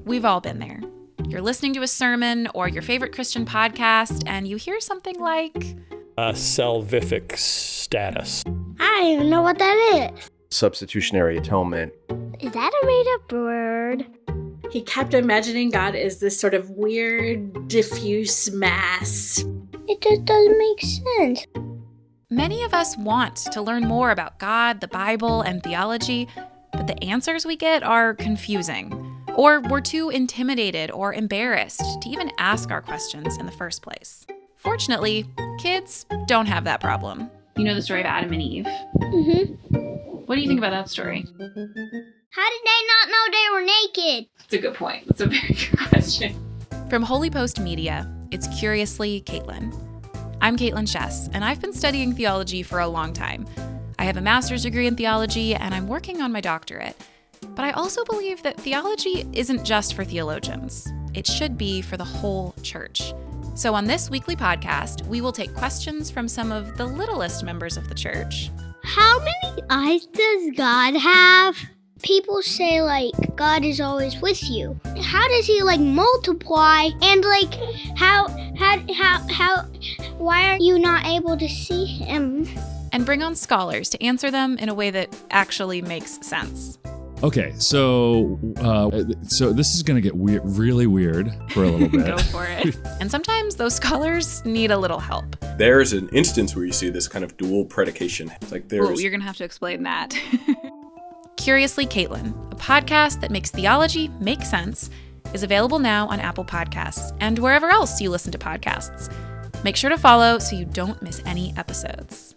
We've all been there. You're listening to a sermon or your favorite Christian podcast, and you hear something like... salvific status. I don't even know what that is. Substitutionary atonement. Is that a made-up word? He kept imagining God as this sort of weird, diffuse mass. It just doesn't make sense. Many of us want to learn more about God, the Bible, and theology, but the answers we get are confusing. Or we're too intimidated or embarrassed to even ask our questions in the first place. Fortunately, kids don't have that problem. You know the story of Adam and Eve? Mm-hmm. What do you think about that story? How did they not know they were naked? That's a good point. That's a very good question. From Holy Post Media, it's Curiously Kaitlyn. I'm Kaitlyn Schiess, and I've been studying theology for a long time. I have a master's degree in theology, and I'm working on my doctorate. But I also believe that theology isn't just for theologians. It should be for the whole church. So on this weekly podcast, we will take questions from some of the littlest members of the church. How many eyes does God have? People say, God is always with you. How does he, multiply? And, why are you not able to see him? And bring on scholars to answer them in a way that actually makes sense. Okay, so this is going to get really weird for a little bit. Go for it. And sometimes those scholars need a little help. There's an instance where you see this kind of dual predication. It's like You're going to have to explain that. Curiously Kaitlyn, a podcast that makes theology make sense, is available now on Apple Podcasts and wherever else you listen to podcasts. Make sure to follow so you don't miss any episodes.